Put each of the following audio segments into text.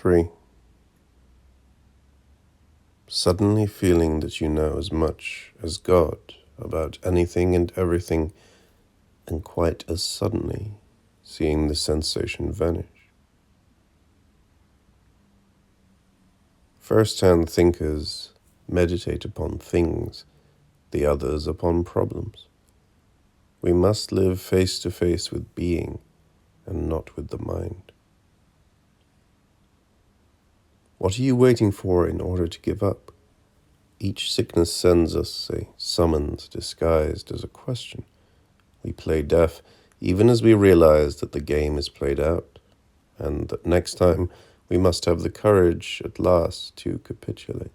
3. Suddenly feeling that you know as much as God about anything and everything, and quite as suddenly seeing the sensation vanish. First-hand thinkers meditate upon things, the others upon problems. We must live face to face with being and not with the mind. What are you waiting for in order to give up? Each sickness sends us a summons disguised as a question. We play deaf even as we realize that the game is played out, and that next time we must have the courage at last to capitulate.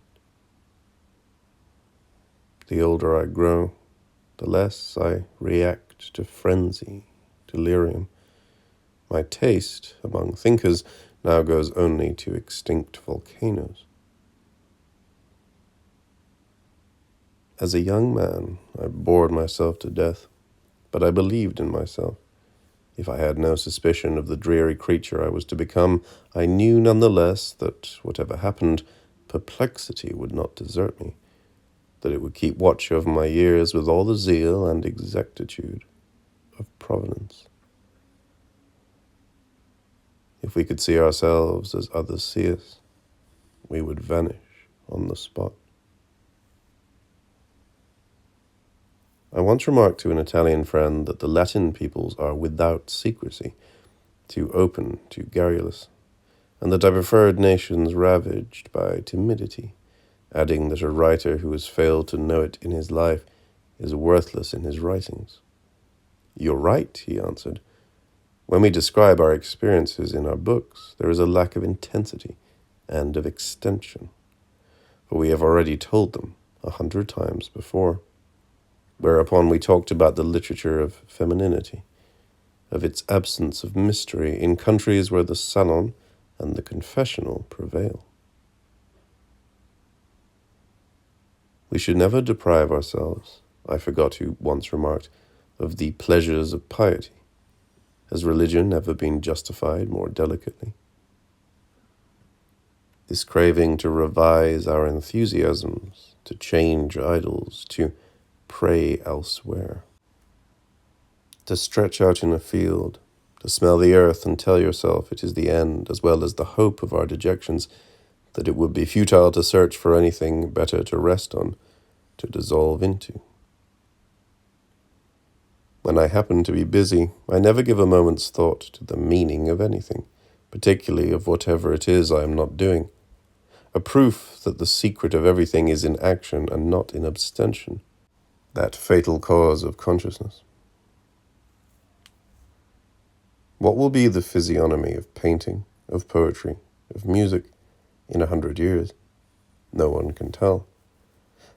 The older I grow, the less I react to frenzy, delirium. My taste among thinkers now goes only to extinct volcanoes. As a young man, I bored myself to death, but I believed in myself. If I had no suspicion of the dreary creature I was to become, I knew nonetheless that, whatever happened, perplexity would not desert me, that it would keep watch over my years with all the zeal and exactitude of Providence. If we could see ourselves as others see us, we would vanish on the spot. I once remarked to an Italian friend that the Latin peoples are without secrecy, too open, too garrulous, and that I preferred nations ravaged by timidity, adding that a writer who has failed to know it in his life is worthless in his writings. "You're right," he answered. "When we describe our experiences in our books, there is a lack of intensity and of extension, for we have already told them 100 times before." Whereupon we talked about the literature of femininity, of its absence of mystery in countries where the salon and the confessional prevail. We should never deprive ourselves, I forgot who once remarked, of the pleasures of piety. Has religion ever been justified more delicately? This craving to revise our enthusiasms, to change idols, to pray elsewhere, to stretch out in a field, to smell the earth and tell yourself it is the end, as well as the hope of our dejections, that it would be futile to search for anything better to rest on, to dissolve into. When I happen to be busy, I never give a moment's thought to the meaning of anything, particularly of whatever it is I am not doing. A proof that the secret of everything is in action and not in abstention, that fatal cause of consciousness. What will be the physiognomy of painting, of poetry, of music in 100 years? No one can tell.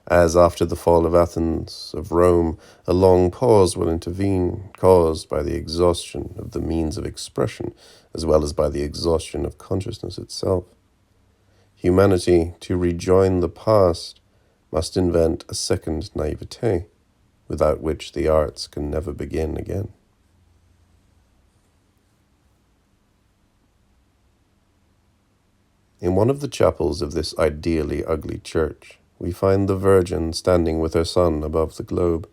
As after the fall of Athens, of Rome, a long pause will intervene, caused by the exhaustion of the means of expression, as well as by the exhaustion of consciousness itself. Humanity, to rejoin the past, must invent a second naivete, without which the arts can never begin again. In one of the chapels of this ideally ugly church, we find the Virgin standing with her Son above the globe,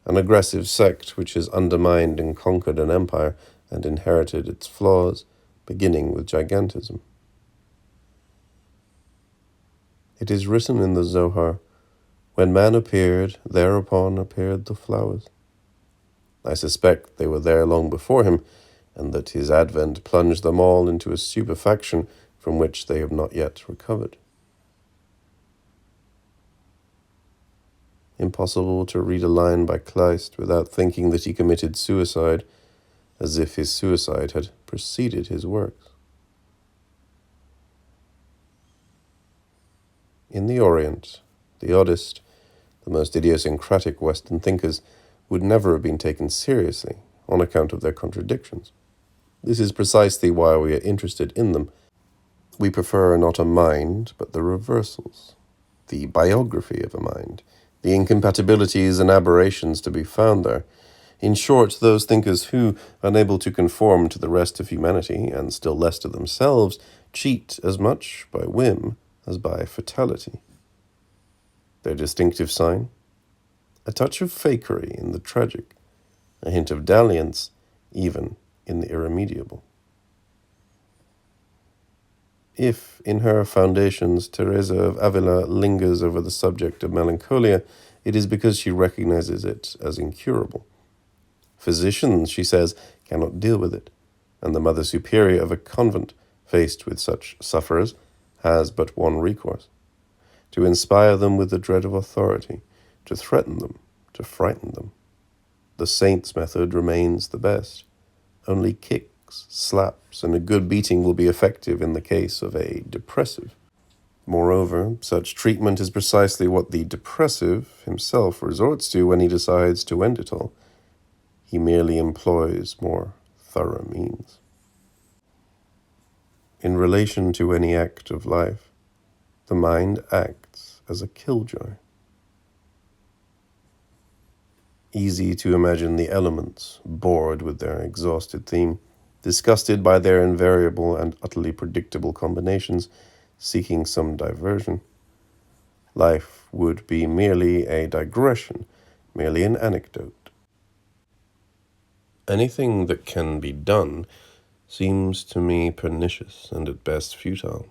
an aggressive sect which has undermined and conquered an empire and inherited its flaws, beginning with gigantism. It is written in the Zohar, "When man appeared, thereupon appeared the flowers." I suspect they were there long before him, and that his advent plunged them all into a stupefaction from which they have not yet recovered. Impossible to read a line by Kleist without thinking that he committed suicide, as if his suicide had preceded his works. In the Orient, the oddest, the most idiosyncratic Western thinkers would never have been taken seriously on account of their contradictions. This is precisely why we are interested in them. We prefer not a mind, but the reversals, the biography of a mind, the incompatibilities and aberrations to be found there. In short, those thinkers who, unable to conform to the rest of humanity, and still less to themselves, cheat as much by whim as by fatality. Their distinctive sign? A touch of fakery in the tragic, a hint of dalliance even in the irremediable. If, in her Foundations, Teresa of Avila lingers over the subject of melancholia, it is because she recognizes it as incurable. Physicians, she says, cannot deal with it, and the Mother Superior of a convent, faced with such sufferers, has but one recourse: to inspire them with the dread of authority, to threaten them, to frighten them. The saint's method remains the best. Only kicks, slaps, and a good beating will be effective in the case of a depressive. Moreover, such treatment is precisely what the depressive himself resorts to when he decides to end it all. He merely employs more thorough means. In relation to any act of life, the mind acts as a killjoy. Easy to imagine the elements, bored with their exhausted theme, disgusted by their invariable and utterly predictable combinations, seeking some diversion. Life would be merely a digression, merely an anecdote. Anything that can be done seems to me pernicious and at best futile.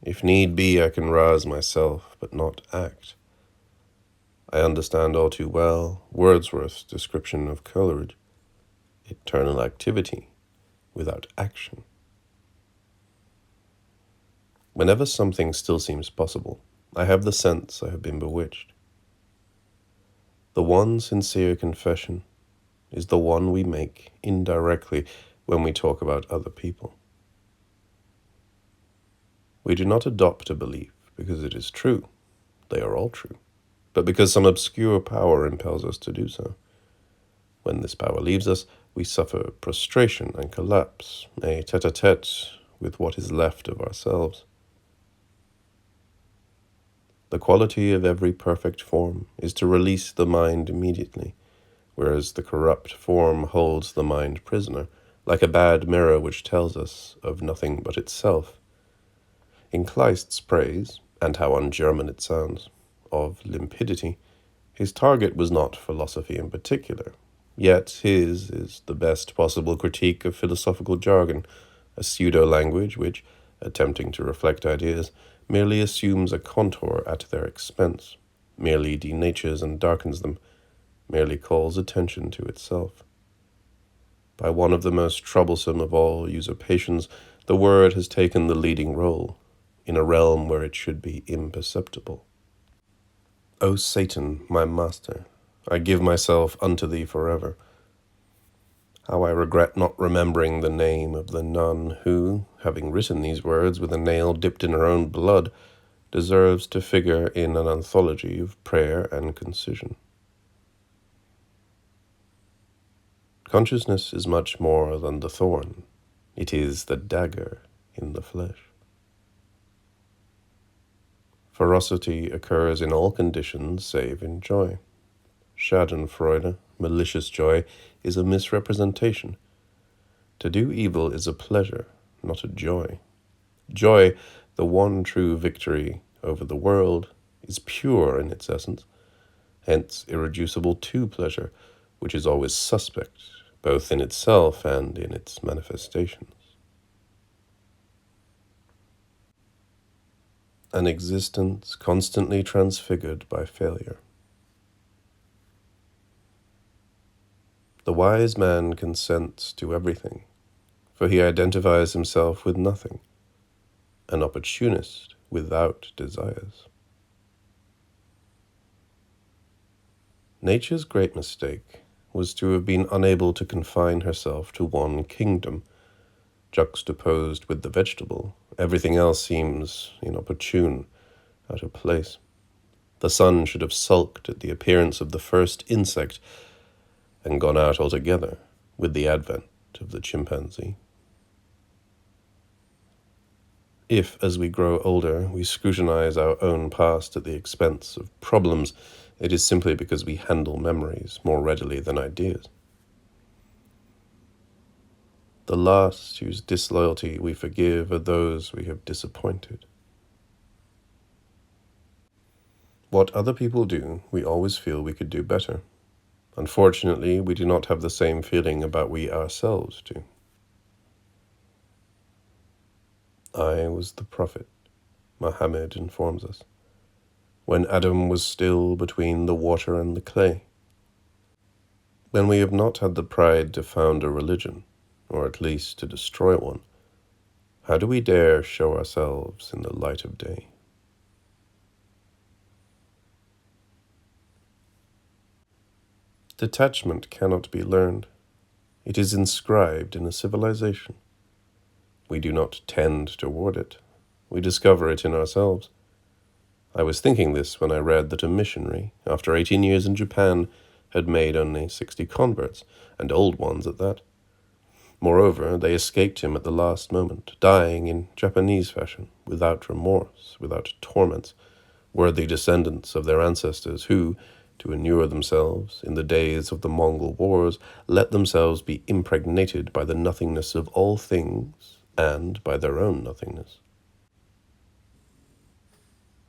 If need be, I can rouse myself, but not act. I understand all too well Wordsworth's description of Coleridge: eternal activity without action. Whenever something still seems possible, I have the sense I have been bewitched. The one sincere confession is the one we make indirectly when we talk about other people. We do not adopt a belief because it is true. They are all true. But because some obscure power impels us to do so. When this power leaves us, we suffer prostration and collapse, a tete-a-tete with what is left of ourselves. The quality of every perfect form is to release the mind immediately, whereas the corrupt form holds the mind prisoner, like a bad mirror which tells us of nothing but itself. In Kleist's praise, and how un-German it sounds, of limpidity, his target was not philosophy in particular, yet his is the best possible critique of philosophical jargon, a pseudo-language which, attempting to reflect ideas, merely assumes a contour at their expense, merely denatures and darkens them, merely calls attention to itself. By one of the most troublesome of all usurpations, the word has taken the leading role, in a realm where it should be imperceptible. O Satan, my master, I give myself unto thee forever. How I regret not remembering the name of the nun who, having written these words with a nail dipped in her own blood, deserves to figure in an anthology of prayer and concision. Consciousness is much more than the thorn. It is the dagger in the flesh. Ferocity occurs in all conditions save in joy. Schadenfreude, malicious joy, is a misrepresentation. To do evil is a pleasure, not a joy. Joy, the one true victory over the world, is pure in its essence, hence irreducible to pleasure, which is always suspect, both in itself and in its manifestations. An existence constantly transfigured by failure. The wise man consents to everything, for he identifies himself with nothing, an opportunist without desires. Nature's great mistake was to have been unable to confine herself to one kingdom. Juxtaposed with the vegetable, everything else seems inopportune, out of place. The sun should have sulked at the appearance of the first insect and gone out altogether with the advent of the chimpanzee. If, as we grow older, we scrutinize our own past at the expense of problems, it is simply because we handle memories more readily than ideas. The last whose disloyalty we forgive are those we have disappointed. What other people do, we always feel we could do better. Unfortunately, we do not have the same feeling about we ourselves do. I was the prophet, Muhammad informs us, when Adam was still between the water and the clay. When we have not had the pride to found a religion, or at least to destroy one, how do we dare show ourselves in the light of day? Detachment cannot be learned. It is inscribed in a civilization. We do not tend toward it. We discover it in ourselves. I was thinking this when I read that a missionary, after 18 years in Japan, had made only 60 converts, and old ones at that. Moreover, they escaped him at the last moment, dying in Japanese fashion, without remorse, without torments, worthy descendants of their ancestors who, to inure themselves, in the days of the Mongol wars, let themselves be impregnated by the nothingness of all things and by their own nothingness.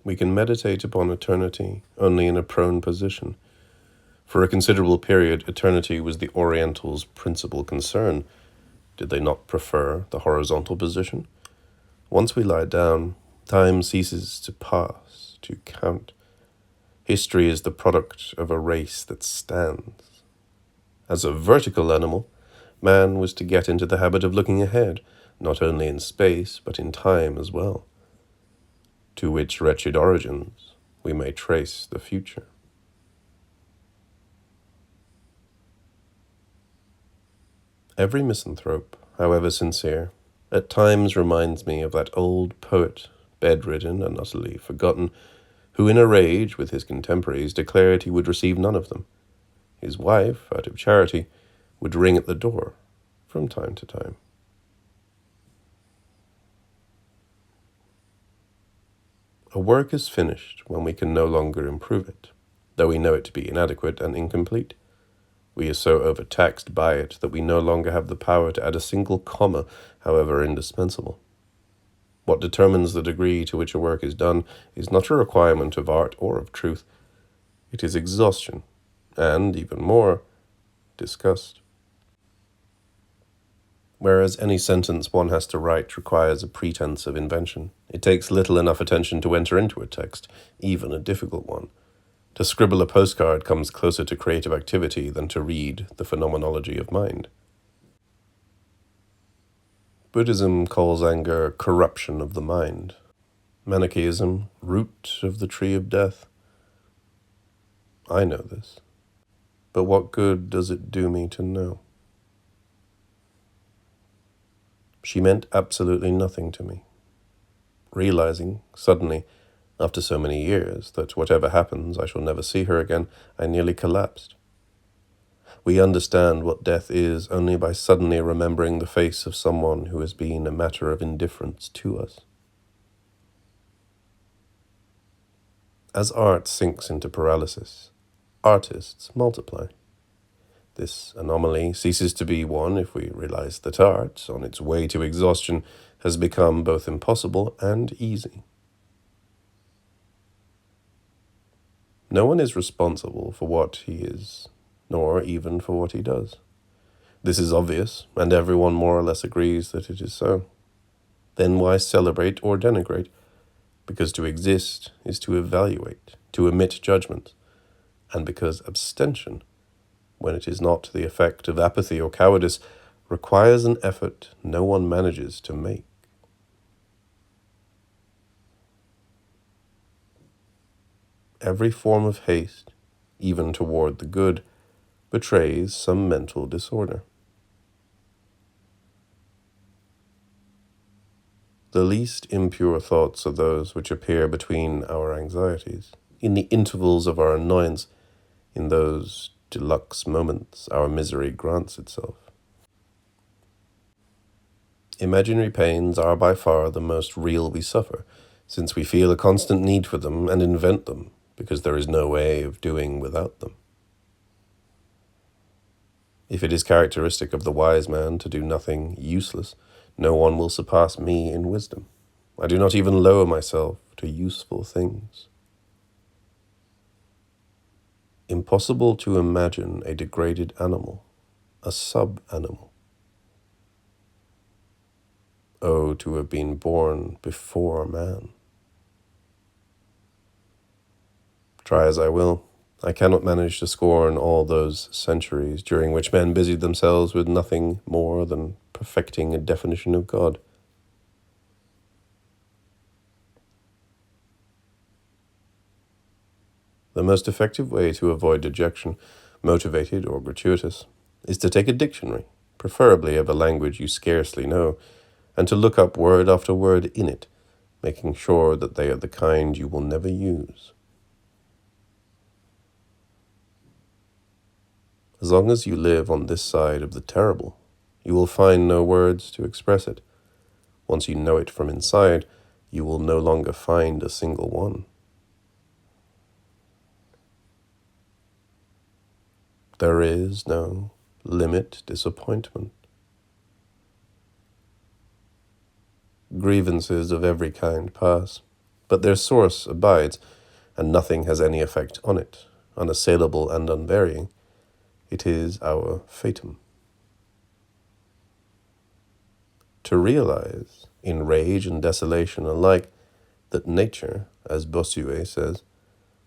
We can meditate upon eternity only in a prone position. For a considerable period, eternity was the Orientals' principal concern. Did they not prefer the horizontal position? Once we lie down, time ceases to pass, to count. History is the product of a race that stands. As a vertical animal, man was to get into the habit of looking ahead, not only in space, but in time as well. To which wretched origins we may trace the future. Every misanthrope, however sincere, at times reminds me of that old poet, bedridden and utterly forgotten, who in a rage with his contemporaries declared he would receive none of them. His wife, out of charity, would ring at the door from time to time. A work is finished when we can no longer improve it, though we know it to be inadequate and incomplete. We are so overtaxed by it that we no longer have the power to add a single comma, however indispensable. What determines the degree to which a work is done is not a requirement of art or of truth. It is exhaustion, and, even more, disgust. Whereas any sentence one has to write requires a pretense of invention, it takes little enough attention to enter into a text, even a difficult one. To scribble a postcard comes closer to creative activity than to read the phenomenology of mind. Buddhism calls anger corruption of the mind. Manichaeism, root of the tree of death. I know this. But what good does it do me to know? She meant absolutely nothing to me. Realizing, suddenly, after so many years, that whatever happens I shall never see her again, I nearly collapsed. We understand what death is only by suddenly remembering the face of someone who has been a matter of indifference to us. As art sinks into paralysis, artists multiply. This anomaly ceases to be one if we realize that art, on its way to exhaustion, has become both impossible and easy. No one is responsible for what he is, nor even for what he does. This is obvious, and everyone more or less agrees that it is so. Then why celebrate or denigrate? Because to exist is to evaluate, to emit judgment, and because abstention, when it is not the effect of apathy or cowardice, requires an effort no one manages to make. Every form of haste, even toward the good, betrays some mental disorder. The least impure thoughts are those which appear between our anxieties, in the intervals of our annoyance, in those deluxe moments our misery grants itself. Imaginary pains are by far the most real we suffer, since we feel a constant need for them and invent them, because there is no way of doing without them. If it is characteristic of the wise man to do nothing useless, no one will surpass me in wisdom. I do not even lower myself to useful things. Impossible to imagine a degraded animal, a sub-animal. Oh, to have been born before man. Try as I will, I cannot manage to scorn all those centuries during which men busied themselves with nothing more than perfecting a definition of God. The most effective way to avoid dejection, motivated or gratuitous, is to take a dictionary, preferably of a language you scarcely know, and to look up word after word in it, making sure that they are the kind you will never use. As long as you live on this side of the terrible, you will find no words to express it. Once you know it from inside, you will no longer find a single one. There is no limit disappointment. Grievances of every kind pass, but their source abides, and nothing has any effect on it, unassailable and unvarying. It is our fatum. To realize, in rage and desolation alike, that nature, as Bossuet says,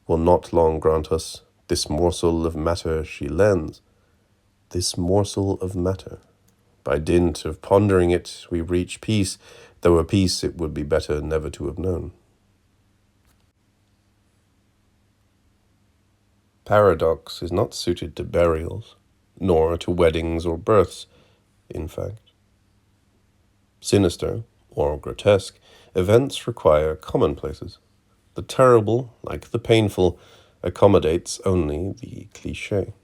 will not long grant us this morsel of matter she lends, this morsel of matter. By dint of pondering it, we reach peace, though a peace it would be better never to have known. Paradox is not suited to burials, nor to weddings or births, in fact. Sinister, or grotesque, events require commonplaces. The terrible, like the painful, accommodates only the cliché.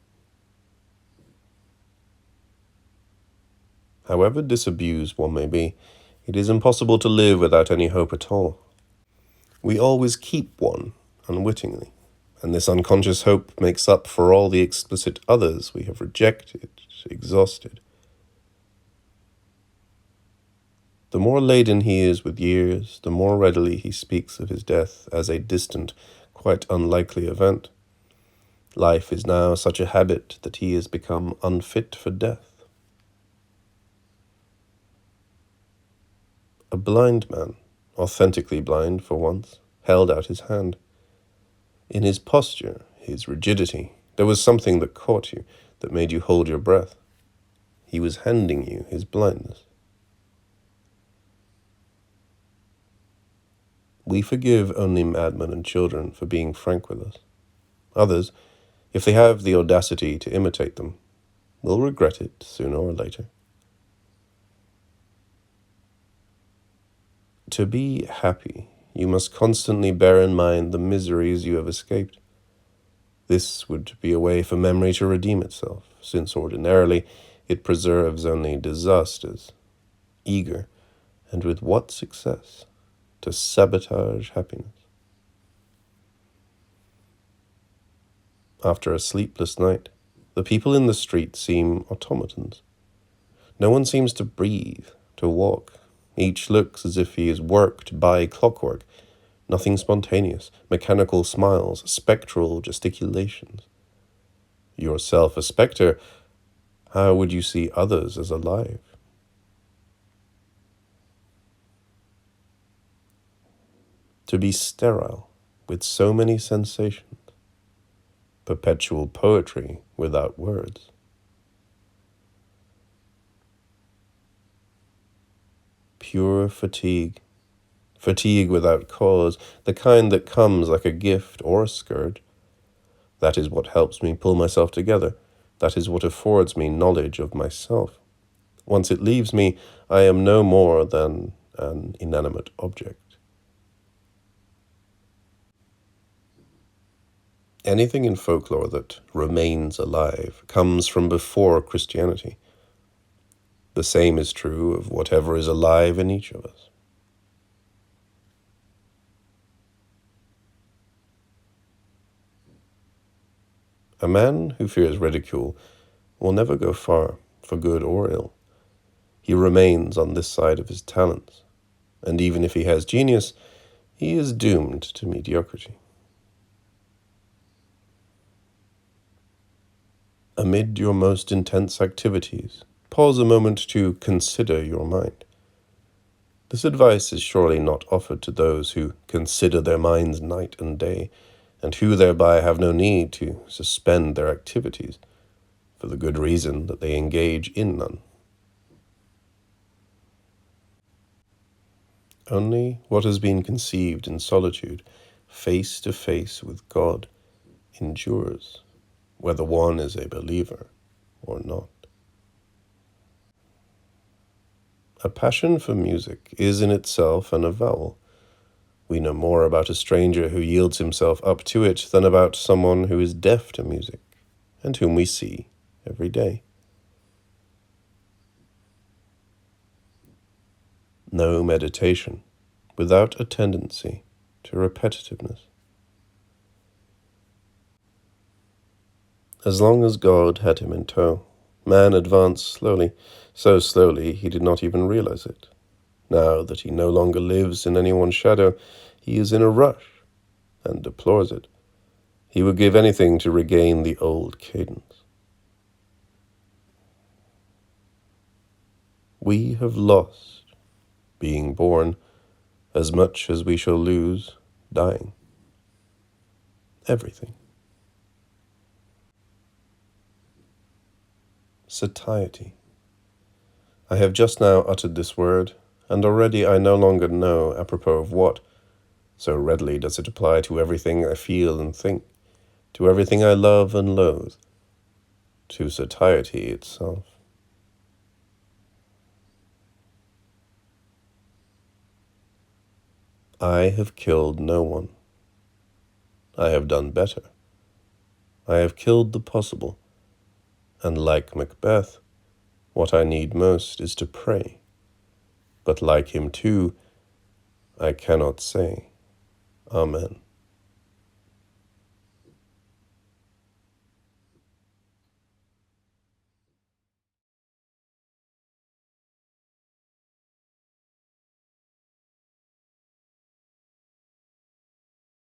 However disabused one may be, it is impossible to live without any hope at all. We always keep one, unwittingly, and this unconscious hope makes up for all the explicit others we have rejected, exhausted. The more laden he is with years, the more readily he speaks of his death as a distant, quite unlikely event. Life is now such a habit that he has become unfit for death. A blind man, authentically blind for once, held out his hand. In his posture, his rigidity, there was something that caught you, that made you hold your breath. He was handing you his blindness. We forgive only madmen and children for being frank with us. Others, if they have the audacity to imitate them, will regret it sooner or later. To be happy, you must constantly bear in mind the miseries you have escaped. This would be a way for memory to redeem itself, since ordinarily it preserves only disasters, eager, and with what success, to sabotage happiness. After a sleepless night, the people in the street seem automatons. No one seems to breathe, to walk. Each looks as if he is worked by clockwork. Nothing spontaneous, mechanical smiles, spectral gesticulations. Yourself a spectre, how would you see others as alive? To be sterile, with so many sensations. Perpetual poetry without words. Pure fatigue. Fatigue without cause, the kind that comes like a gift or a scourge. That is what helps me pull myself together. That is what affords me knowledge of myself. Once it leaves me, I am no more than an inanimate object. Anything in folklore that remains alive comes from before Christianity. The same is true of whatever is alive in each of us. A man who fears ridicule will never go far, for good or ill. He remains on this side of his talents, and even if he has genius, he is doomed to mediocrity. Amid your most intense activities, pause a moment to consider your mind. This advice is surely not offered to those who consider their minds night and day, and who thereby have no need to suspend their activities, for the good reason that they engage in none. Only what has been conceived in solitude, face to face with God, endures, whether one is a believer or not. A passion for music is in itself an avowal. We know more about a stranger who yields himself up to it than about someone who is deaf to music, and whom we see every day. No meditation without a tendency to repetitiveness. As long as God had him in tow, man advanced slowly, so slowly he did not even realize it. Now that he no longer lives in anyone's shadow, he is in a rush, and deplores it. He would give anything to regain the old cadence. We have lost, being born, as much as we shall lose, dying. Everything. Satiety. I have just now uttered this word, and already I no longer know apropos of what, so readily does it apply to everything I feel and think, to everything I love and loathe, to satiety itself. I have killed no one. I have done better. I have killed the possible, and like Macbeth, what I need most is to pray. But like him too, I cannot say Amen.